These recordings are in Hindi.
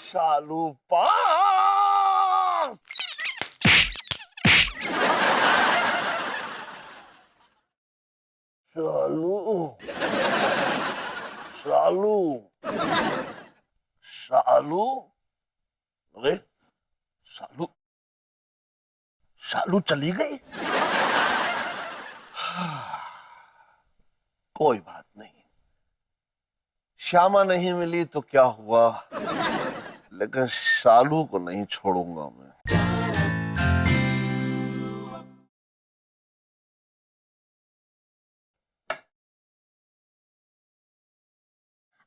शालू पास। शालू शालू शालू, अरे शालू, शालू चली गई। कोई बात नहीं, श्यामा नहीं मिली तो क्या हुआ, लेकिन शालू को नहीं छोड़ूंगा मैं।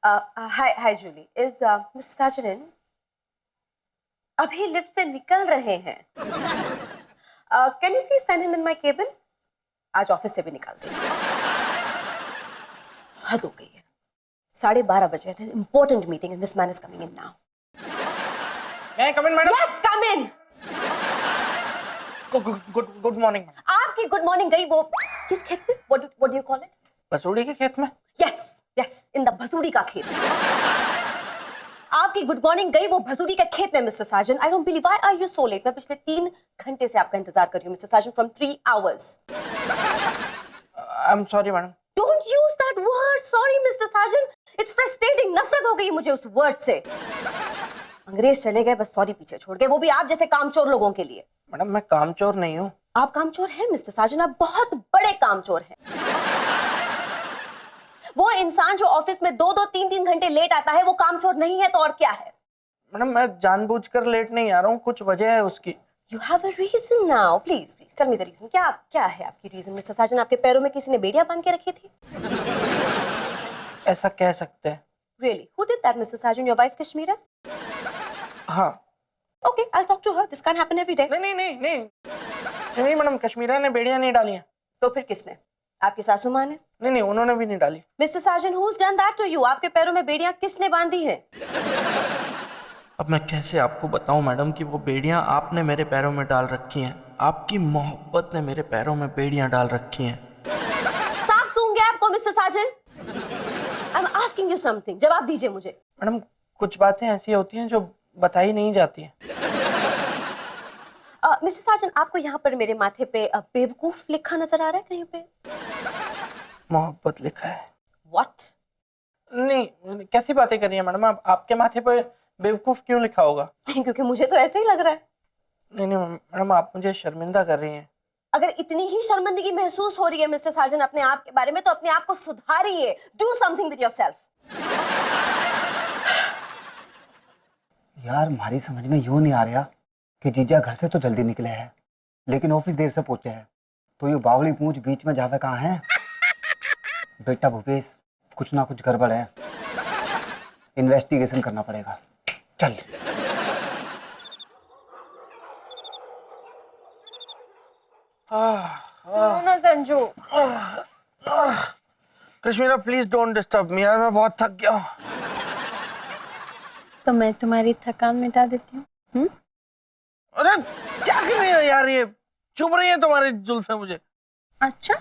हाय जूली, इज मिस्टर साजन इन? अभी लिफ्ट से निकल रहे हैं। Can you please send him in my cabin? आज ऑफिस से भी निकाल देंगे। हद हो गई है, 12:30 बजे, important meeting and this man is coming in now. May I come in, madam? Yes, come in. Good morning madam. आपकी गुड मॉर्निंग गई वो किस खेत में? What do you call it? बसूड़ी के खेत में। यस यस, इन द भसूड़ी का खेत। आपकी गुड मॉर्निंग गई वो भसूड़ी के खेत में mister Sajan. I don't believe, why are you so late? मैं पिछले 3 घंटे से आपका इंतजार कर रही हूँ mister Sajan, from 3 hours। I am sorry madam. Don't use that word, sorry Mr. Sajan. It's frustrating, नफरत हो गई मुझे उस वर्ड से। अंग्रेज चले गए बस सॉरी पीछे छोड़ के, वो भी आप जैसे कामचोर लोगों के लिए। मैडम मैं कामचोर नहीं हूँ। आप कामचोर हैं मिस्टर साजन, आप बहुत बड़े कामचोर हैं। वो इंसान जो ऑफिस में 2-2, 3-3 घंटे लेट आता है वो कामचोर नहीं है तो और क्या है? मैडम मैं जानबूझकर लेट नहीं आ रहा हूँ, कुछ वजह है उसकी। You have a reason now. Please, please tell me the reason. क्या है आपकी रीजन मिस्टर साजन? आपके पैरों में किसी ने बेड़ियां बांध के रखी थी? ऐसा कह सकते हैं। Really? Who did that, Mr. Sajan? Your wife Kashmira? हाँ। Okay, I'll talk to her. This can't happen every day. नहीं मैडम, कश्मीरा ने बेड़ियां नहीं डाली हैं। तो फिर किसने? आपकी सासू माँ ने? नहीं उन्होंने भी नहीं डाली। Mister Sajan, who's done that to you? आपके पैरों में बेड़ियां किसने बांधी हैं? अब मैं कैसे आपको बताऊं मैडम कि वो बेड़ियां आपने मेरे पैरों में डाल रखी हैं। आपकी मोहब्बत ने मेरे पैरों में बेड़ियां डाल रखी हैं। साफ सूंघ गया आपको mister Sajan? I'm asking you something. जवाब दीजिए मुझे। मैडम कुछ बातें ऐसी होती हैं जो बताई नहीं जाती हैं। मिस्टर साजन, आपको यहाँ पर मेरे माथे पे बेवकूफ लिखा नजर आ रहा है कहीं पे? मोहब्बत लिखा है। What? नहीं, कैसी बातें कर रही हैं मैडम आप? आपके माथे पे बेवकूफ क्यों लिखा होगा? क्योंकि मुझे तो ऐसे ही लग रहा है। नहीं मैडम, आप मुझे शर्मिंदा कर रही हैं। अगर इतनी ही शर्मिंदगी महसूस हो रही है मिस्टर साजन अपने आप के बारे में तो अपने आप को सुधारिए। Do something with yourself. यार हमारी समझ में यूं नहीं आ रहा कि जीजा घर से तो जल्दी निकले हैं लेकिन ऑफिस देर से पहुंचे हैं, तो ये बावली पूंछ बीच में जावे कहाँ है? बेटा भूपेश, कुछ ना कुछ गड़बड़ है, इन्वेस्टिगेशन करना पड़ेगा। चल। सुनो ना Sanju. Kashmira please don't disturb me यार, मैं बहुत थक गया हूँ। तो मैं तुम्हारी थकान मिटा देती हूँ। अरे क्या कर रही हो यार, ये चुभ रही है तुम्हारी जुल्फे मुझे। अच्छा,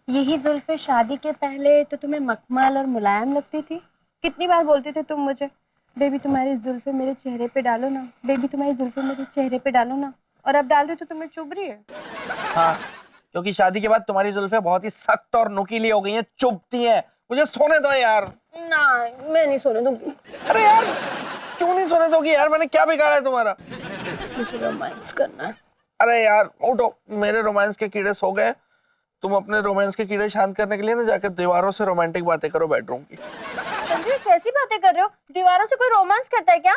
यही जुल्फे शादी के पहले तो तुम्हें मखमल और मुलायम लगती थी। कितनी बार बोलते थे तुम मुझे, बेबी तुम्हारी जुल्फे मेरे चेहरे पे डालो ना, बेबी तुम्हारी जुल्फे मेरे चेहरे पे डालो ना, और अब डाल रही तो तुम्हें चुभ रही है। हाँ, क्योंकि शादी के बाद तुम्हारी जुल्फे बहुत ही सख्त और नुकीली हो गई हैं, चुभती हैं। मुझे सोने दो यार। ना, मैं नहीं सोने दूंगी। अरे यार क्यों नहीं सोने दोगी यार, मैंने क्या बिगाड़ा है तुम्हारा? मुझे रोमांस करना है। अरे यार उठो, मेरे रोमांस के कीड़े सो गए। तुम अपने रोमांस के कीड़े शांत करने के लिए ना जाकर दीवारों से रोमांटिक बातें करो बेडरूम की। संजू कैसी बातें कर रहे हो? दीवारों से कोई रोमांस करता है क्या?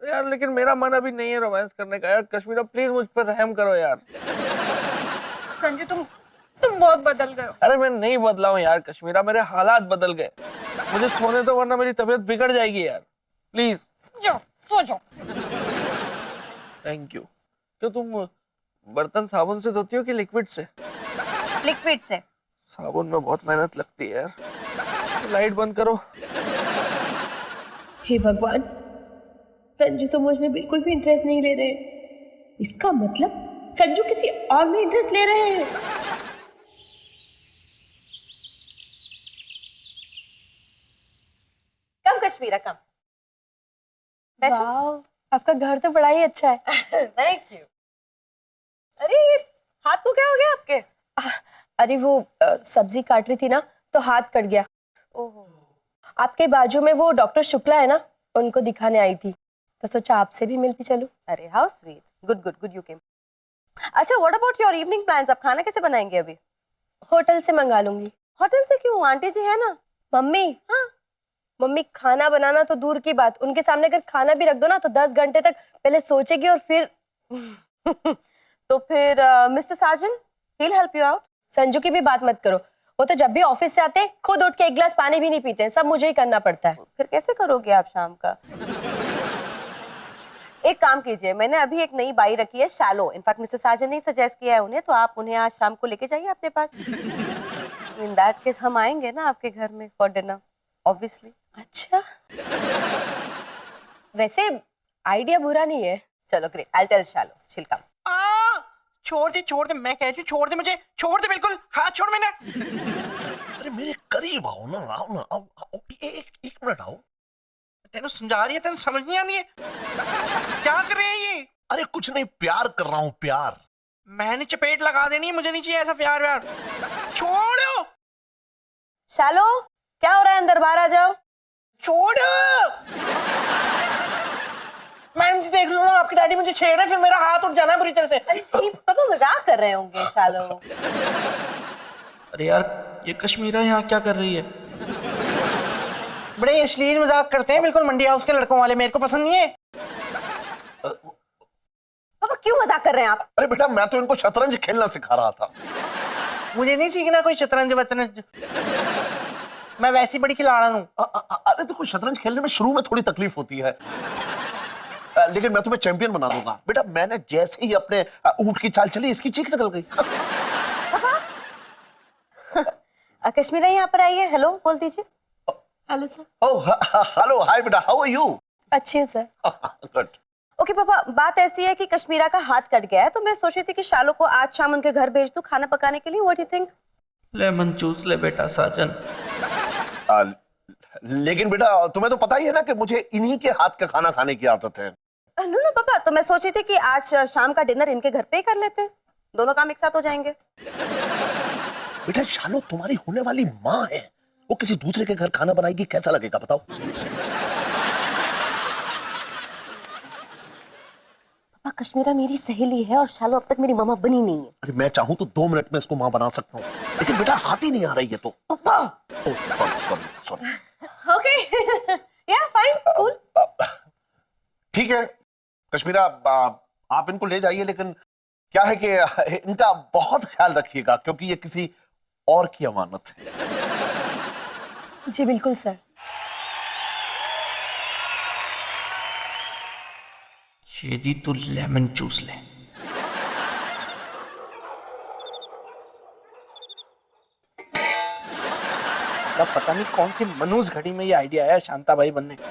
यार लेकिन मेरा मन अभी नहीं है रोमांस करने का यार। कश्मीरा प्लीज मुझ पर रहम करो यार। संजू तुम बहुत बदल गए हो। अरे मैं नहीं बदला हूँ यार कश्मीरा, मेरे हालात बदल गए। मुझे सोने दो वरना मेरी तबीयत बिगड़ जाएगी यार, प्लीज। जाओ सो जाओ। Thank you. क्यों तुम बर्तन साबुन से धोती हो कि लिक्विड से? लिक्विड से। साबुन में बहुत मेहनत लगती है यार। लाइट बंद करो। हे भगवान, संजू तो मुझ में बिल्कुल भी इंटरेस्ट नहीं ले रहे। इसका मतलब संजू किसी और में इंटरेस्ट ले रहे हैं। कम कश्मीरा कम। बैठो। वाह, आपका घर तो बड़ा ही अच्छा है। Thank you. अरे ये हाथ को क्या हो गया आपके? अरे वो सब्जी काट रही थी ना तो हाथ कट गया। ओहो। आपके बाजू में वो डॉक्टर शुक्ला है ना, उनको दिखाने आई थी तो सोचा आपसे भी मिलती चलूं। अरे how sweet. Good good good you came. अच्छा what about your evening plans? आप खाना कैसे बनाएंगे अभी? होटल से मंगा लूंगी। होटल से क्यों? आंटी जी है ना। मम्मी, हाँ मम्मी, खाना बनाना तो दूर की बात, उनके सामने अगर खाना भी रख दो ना तो 10 घंटे तक पहले सोचेगी और फिर तो फिर mister Sajan he'll help you out। Sanju की भी बात मत करो, वो तो जब भी ऑफिस से आते खुद उठ के एक गिलास पानी भी नहीं पीते, सब मुझे ही करना पड़ता है। फिर कैसे करोगे आप शाम का? एक काम कीजिए, मैंने अभी एक नई बाई रखी है शैलो। इनफैक्ट मिस्टर साजन ने सजेस्ट किया है उन्हें, तो आप उन्हें आज शाम को लेके जाइए अपने पास। इन दैट केस हम आएंगे ना आपके घर में फॉर डिनर ऑब्वियसली। अच्छा, वैसे आइडिया बुरा नहीं है। चलो great, I tell Shailo she'll come। छोड़ दे, मैं कह रही हूँ छोड़ दे मुझे, छोड़ दे बिल्कुल, हाथ छोड़ मैंने। अरे मेरे करीब आओ ना, आओ ना, आओ, आओ एक मिनट आओ। तेनू समझा रही है, तेनू समझ नहीं आ रही है? क्या कर रहे हैं ये? अरे कुछ नहीं, प्यार कर रहा हूँ, प्यार। मैंने चपेट लगा देनी है, मुझे नहीं चाहिए ऐसा प्यार व्यार। छोड़ो शैलो, क्या हो रहा है अंदर? बाहर आ जाओ। छोड़ो। मैडम जी देख लो ना, आपके डैडी मुझे छेड़ रहे, फिर मेरा हाथ उठ जाना है बुरी तरह से। अरे पापा मजाक कर रहे होंगे शैलो। अरे यार, ये कश्मीरा यहाँ क्या कर रही है? बड़े अश्लील मजाक करते हैं, बिल्कुल मंडी हाउस के लड़कों वाले, मेरे को पसंद नहीं है। पापा क्यों मजाक कर रहे हैं आप? अरे बेटा, मैं तो इनको शतरंज खेलना सिखा रहा था। मुझे नहीं सीखना कोई शतरंज वतरंज, मैं वैसी बड़ी खिलाड़ी हूँ। अरे देखो, शतरंज खेलने में शुरू में थोड़ी तकलीफ होती है, लेकिन मैं तुम्हें चैंपियन बना दूंगा। बेटा, मैंने जैसे ही अपने ऊंट की चाल चली, इसकी चीख निकल गई। कश्मीरा यहाँ पर आइए, हेलो बोल दीजिए। Hello sir. ओह हेलो, हाय बेटा, हाउ आर यू? अच्छी हूँ सर। गुड। ओके पापा, बात ऐसी है कि कश्मीरा का हाथ कट गया है, तो मैं सोच रही थी कि शालो को आज शाम उनके घर भेज दूं खाना पकाने के लिए। What you think? लेमन चूस ले बेटा साजन। लेकिन बेटा, तुम्हें तो पता ही है ना कि मुझे इन्हीं के हाथ का खाना खाने की आदत है। नो नो पापा, तो मैं सोच रही थी कि आज शाम का डिनर इनके घर पे ही कर लेते हैं, दोनों काम एक साथ हो जाएंगे। बेटा, शालो तुम्हारी होने वाली माँ है, वो किसी दूसरे के घर खाना बनाएगी, कैसा लगेगा बताओ? पापा, कश्मीरा मेरी सहेली है और शालो अब तक मेरी मामा बनी नहीं है। अरे मैं चाहूं तो 2 मिनट में इसको माँ बना सकता हूँ, लेकिन बेटा हाथ ही नहीं आ रही है तो। पापा सॉरी। ओके या फाइन कूल। ठीक है कश्मीरा, आप इनको ले जाइए, लेकिन क्या है कि इनका बहुत ख्याल रखिएगा, क्योंकि ये किसी और की अमानत है। जी बिल्कुल सर। ये दी तू लेमन चूस ले। पता नहीं कौन सी मनूज घड़ी में ये आइडिया आया शांता भाई बनने का।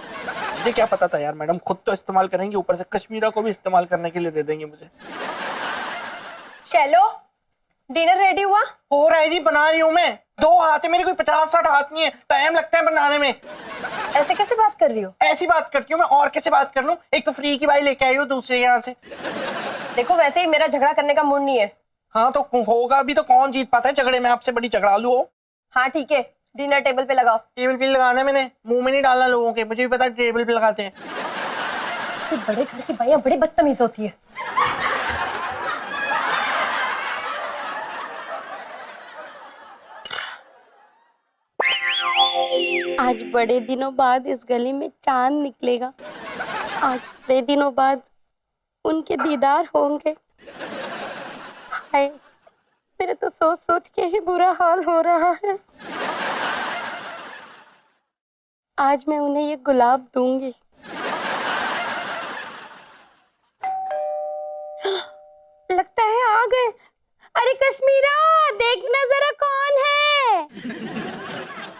मुझे क्या पता था यार, मैडम खुद तो इस्तेमाल करेंगे, ऊपर से कश्मीरा को भी इस्तेमाल करने के लिए दे देंगे मुझे। चलो, डिनर रेडी हुआ? हो रहा है जी, बना रही हूँ मैं। 2 हाथ है मेरे, कोई 50-60 हाथ नहीं है, टाइम लगता है बनाने में। ऐसे कैसे बात कर रही हो? ऐसी बात करती हूँ मैं, और कैसे बात कर लूं? एक तो फ्री की भाई लेके आई हूँ दूसरे यहाँ से। देखो, वैसे ही मेरा झगड़ा करने का मूड नहीं है। हाँ तो होगा भी तो, कौन जीत पाता है झगड़े में? आपसे बड़ी झगड़ालू हो। हाँ ठीक है, डिनर टेबल पे लगाओ। टेबल पे लगाना है, मैंने मुंह में नहीं डालना लोगों के, मुझे भी पता है टेबल पे लगाते हैं। बड़े घर की बाइयां बड़ी बदतमीज होती है। आज बड़े दिनों बाद इस गली में चांद निकलेगा। आज बड़े दिनों बाद उनके दीदार होंगे। हाय, मेरे तो सोच सोच के ही बुरा हाल हो रहा है। आज मैं उन्हें ये गुलाब दूंगी। लगता है आ गए। अरे कश्मीरा, देखना जरा कौन है।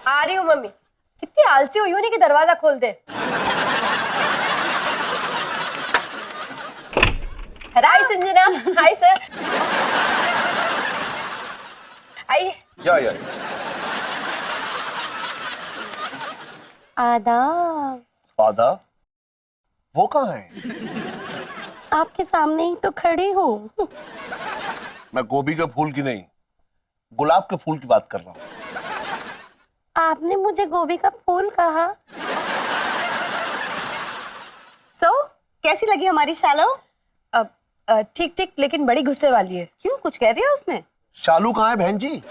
आ रही हूँ मम्मी। कितनी आलसी हुई हो नहीं कि दरवाजा खोल दे। Hi sir. आइए। या आदाब। आधा वो कहाँ है? आपके सामने ही तो खड़ी हूँ। मैं गोभी के फूल की नहीं, गुलाब के फूल की बात कर रहा हूँ। आपने मुझे गोभी का फूल कहा। सो कैसी लगी हमारी शैलो? अब ठीक ठीक, लेकिन बड़ी गुस्से वाली है। क्यों, कुछ कह दिया उसने? शालू कहाँ है बहन जी?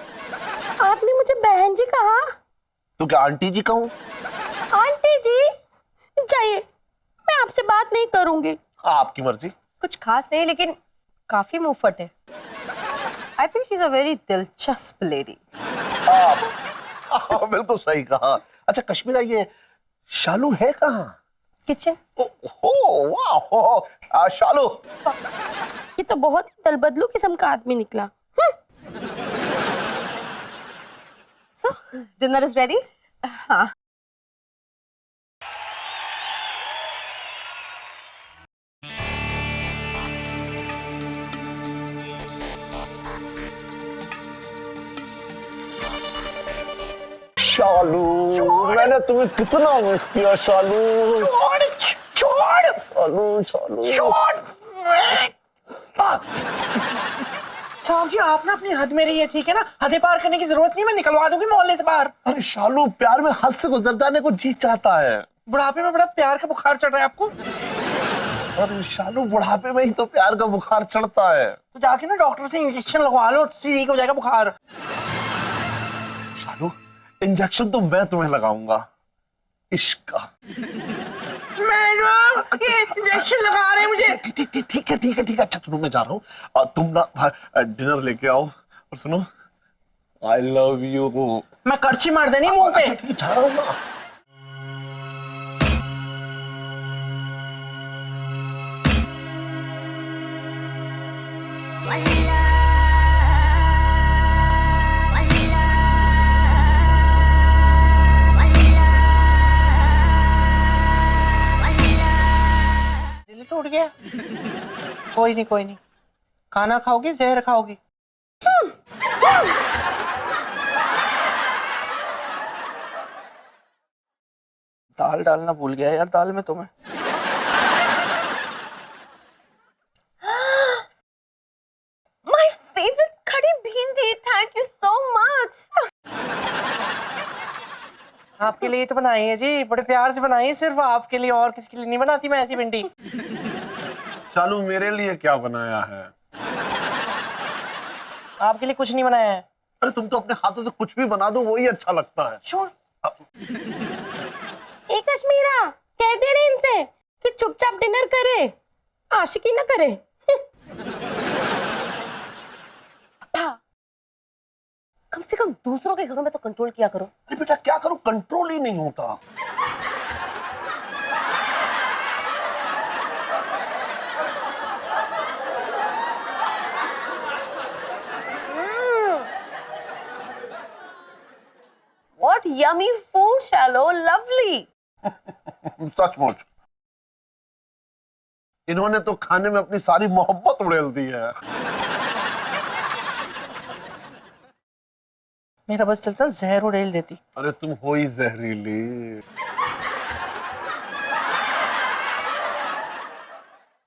आपने मुझे बहन जी कहा। तो क्या आंटी जी कहूँ? आंटी जी जाइए, मैं आपसे बात नहीं करूंगी। आपकी मर्जी। कुछ खास नहीं, लेकिन काफी मुंहफट है। I think she is a very दिलचस्प लेडी। बिल्कुल सही कहा। अच्छा कश्मीरा, ये शालू है कहाँ? किचन। ओहो वाह, शालू। ये तो बहुत दलबदलू किस्म का आदमी निकला। सो डिनर इज रेडी? हाँ। शालू, मैंने तुम्हें कितना मिस किया शालू। छोड़ शालू, शालू। साहब जी, आप ना अपनी हद में रहिए, ठीक है ना? हदें पार करने की जरूरत नहीं, मैं निकलवा दूंगी मोहल्ले से बाहर। अरे शालू, प्यार में हद से गुजर जाने को जी चाहता है। बुढ़ापे में बड़ा प्यार का बुखार चढ़ रहा है आपको। अरे शालू, बुढ़ापे में ही तो प्यार का बुखार चढ़ता है। तो जाके ना डॉक्टर से इंजेक्शन लगवा लो, ठीक हो जाएगा बुखार। शालू, इंजेक्शन तो मैं तुम्हें लगाऊंगा, इश्क का। मैडम, ये इंजेक्शन लगा रहे हैं मुझे। ठीक है। अच्छा सुनो, मैं जा रहा हूँ, तुम ना डिनर लेके आओ। और सुनो, आई लव यू। मैं करछी मार देनी मुंह पे। ठीक है, जा रहा हूँ ना। दिल टूट गया। कोई नहीं, खाना खाओगी जहर खाओगी। दाल डालना भूल गया यार दाल में तुम्हें। माय फेवरेट खड़ी भिंडी, थैंक यू सो मच। आपके लिए तो बनाई है जी, बड़े प्यार से बनाई है, सिर्फ आपके लिए, और किसी के लिए नहीं बनाती मैं ऐसी भिंडी। शालू, मेरे लिए क्या बनाया है? आपके लिए कुछ नहीं बनाया है। अरे तुम तो अपने हाथों से कुछ भी बना दो, वही अच्छा लगता है। छोड़। ए कश्मीरा, कह दे रहे इनसे कि चुपचाप डिनर करे, आशिकी ना करे। कम से कम दूसरों के घरों में तो कंट्रोल किया करो। अरे बेटा, क्या करूं, कंट्रोल ही नहीं होता। What yummy food, Shallow, lovely. सचमुच, इन्होंने तो खाने में अपनी सारी मोहब्बत उड़ेल दी है। मेरा बस चलता जहर उड़ेल देती। अरे तुम हो ही जहरीली।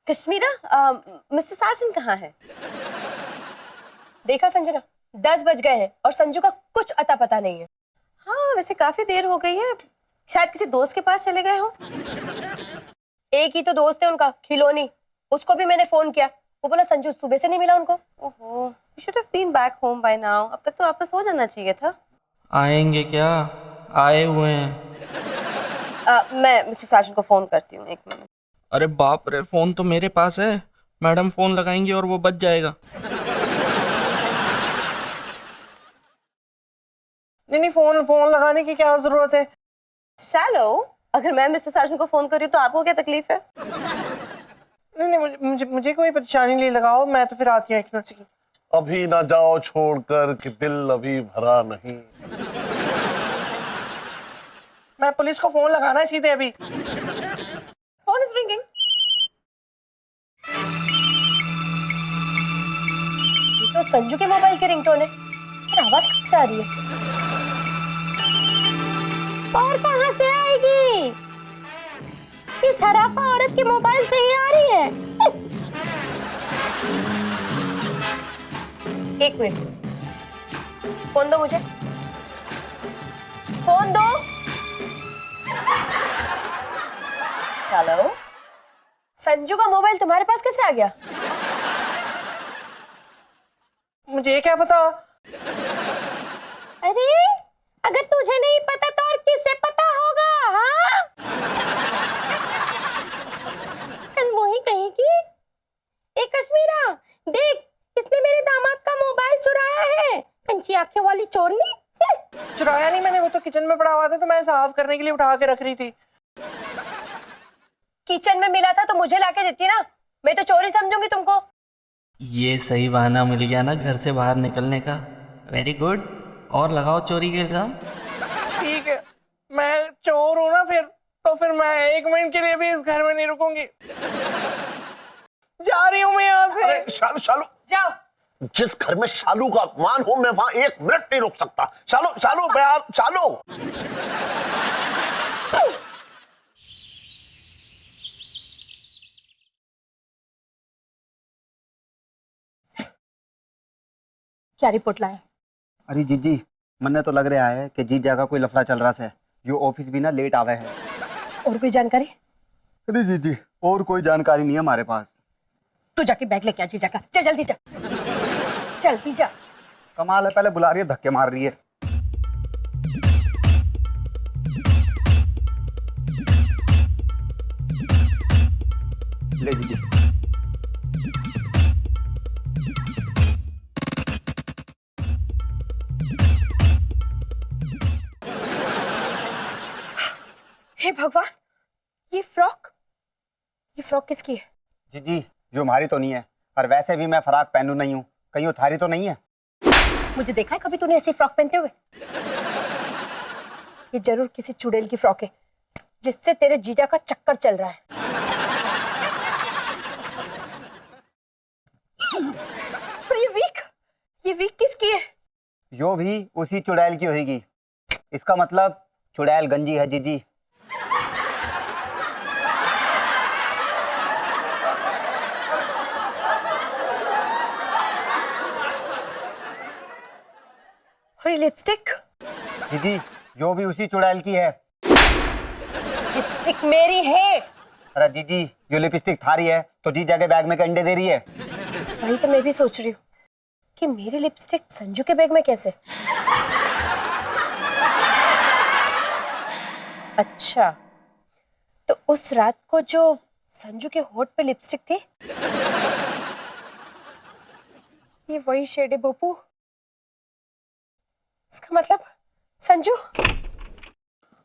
कश्मीरा, मिस्टर साजन कहाँ है? देखा संजना, 10 बज गए हैं और संजू का कुछ अता पता नहीं है। हाँ, वैसे काफी देर हो गई है, शायद किसी दोस्त के पास चले गए हो। एक ही तो दोस्त है उनका, खिलौनी, उसको भी मैंने फोन किया, वो बोला संजू सुबह से नहीं मिला उनको। ओहो, you should have been back home by now. अब तक तो वापस हो जाना चाहिए था। आएंगे क्या? आए हुए हैं। मैं मिस्टर साजन को फोन करती हूँ, एक मिनट। अरे बाप रे, फोन तो मेरे पास है। मैडम फोन लगाएंगी और वो बच जाएगा। नहीं, फोन लगाने की क्या जरूरत है? शैलो, अगर मैं मिस्टर साजन को फोन कर रही हूँ तो आपको क्या तकलीफ है? नहीं, मुझे कोई परेशानी नहीं लगाओ, मैं तो फिर आती हूँ 1 मिनट से। अभी ना जाओ छोड़कर कि दिल अभी भरा नहीं। मैं पुलिस को फोन लगाना है सीधे अभी। Phone is ringing. संजू के मोबाइल की रिंगटोन है, पर आवाज कहाँ से आ रही है? और कहाँ से आएगी? इस हराफा औरत के मोबाइल से ही आ रही है। एक मिनट, फोन दो मुझे, फोन दो। हेलो, संजू का मोबाइल तुम्हारे पास कैसे आ गया? मुझे क्या पता? अरे अगर तुझे नहीं पता तो और किसे पता होगा? हाँ, कल वो ही कहेगी, ए कश्मीरा देख, इसने मेरे दामाद का मोबाइल चुराया है, कंची आंखें वाली चोरनी। चुराया नहीं मैंने, वो तो किचन में पड़ा हुआ था तो मैं साफ करने के लिए उठा के रख रही थी। किचन में मिला था तो मुझे लाके देती ना, मैं तो चोरी समझूंगी तुमको। ये सही बहाना मिल गया ना घर से बाहर निकलने का। वेरी गुड, और लगाओ चोरी के इल्जाम। ठीक है, मैं चोर हूं ना फिर मैं 1 मिनट के लिए भी इस घर में नहीं रुकूंगी। जा रही हूं मैं यहाँ से। अरे शालू शालू, जाओ। जिस घर में शालू का अपमान हो मैं वहां 1 मिनट नहीं रुक सकता। शालू शालू बयार शालू। क्या रिपोर्ट लाया? अरे जीजी, मन्ने तो लग रहा है कि जीजा का कोई लफड़ा चल रहा है। यो ऑफिस भी ना लेट आवे है। और कोई जानकारी? अरे जीजी, और कोई जानकारी नहीं है हमारे पास। तू जाके बैग लेके आ जीजा का, चल जल्दी जा, जल्दी जा। कमाल है, पहले बुला रही है, धक्के मार रही है। ले जीजी। हे भगवान, ये फ्रॉक किसकी है? जीजी, यो हमारी तो नहीं है, और वैसे भी मैं फराक पहनू नहीं हूँ, कहीं उधारी तो नहीं है। मुझे देखा है कभी तूने ऐसी फ्रॉक पहनते हुए? ये जरूर किसी चुड़ैल की फ्रॉक है जिससे तेरे जीजा का चक्कर चल रहा है। और ये वीक किसकी है? यो भी उसी चुड़ैल की होगी। इसका मतलब चुड़ैल गंजी है जीजी। और ये लिपस्टिक? जीजी, यो भी उसी चुड़ैल की है। लिपस्टिक मेरी है। अरे जीजी, यो लिपस्टिक थारी है तो जीजा के बैग में अंडे दे रही है। वही तो मैं भी सोच रही हूँ कि मेरी लिपस्टिक संजू के बैग में कैसे? अच्छा, तो उस रात को जो संजू के होठ पे लिपस्टिक थी, ये वही शेड है बप्पू। इसका मतलब संजू।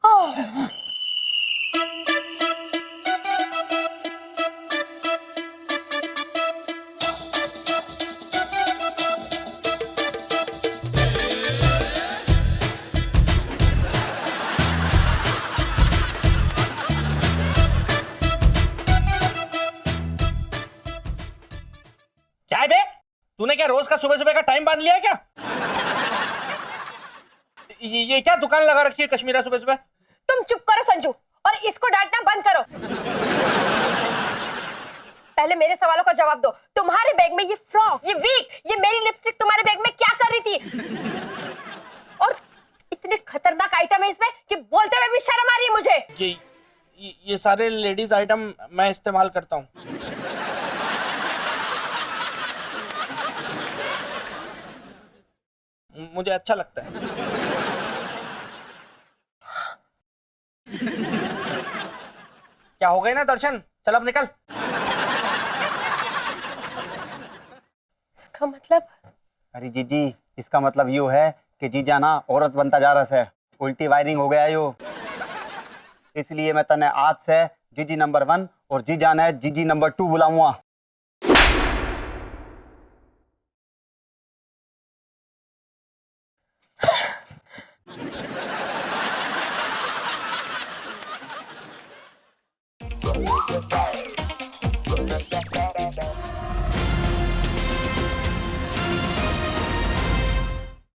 ओह, क्या है बे? तूने क्या रोज का सुबह सुबह का टाइम बांध लिया है क्या? ये क्या दुकान लगा रखी है कश्मीरा सुबह सुबह? तुम चुप करो संजू, और इसको डांटना बंद करो। पहले मेरे सवालों का जवाब दो। तुम्हारे बैग में ये फ्रॉक, ये वीक, ये मेरी लिपस्टिक तुम्हारे बैग में क्या कर रही थी? और इतने खतरनाक आइटम है इसमें कि बोलते हुए भी शर्म आ रही है मुझे। ये सारे लेडीज आइटम मैं इस्तेमाल करता हूँ। मुझे अच्छा लगता है। क्या हो गए ना दर्शन, चल अब निकल। इसका मतलब? अरे जीजी, इसका मतलब यो है कि जीजा ना औरत बनता जा रहा है, उल्टी वायरिंग हो गया यो। इसलिए मैं तने आज से जीजी नंबर 1 और जीजा ने जीजी नंबर 2 बुलाऊंगा।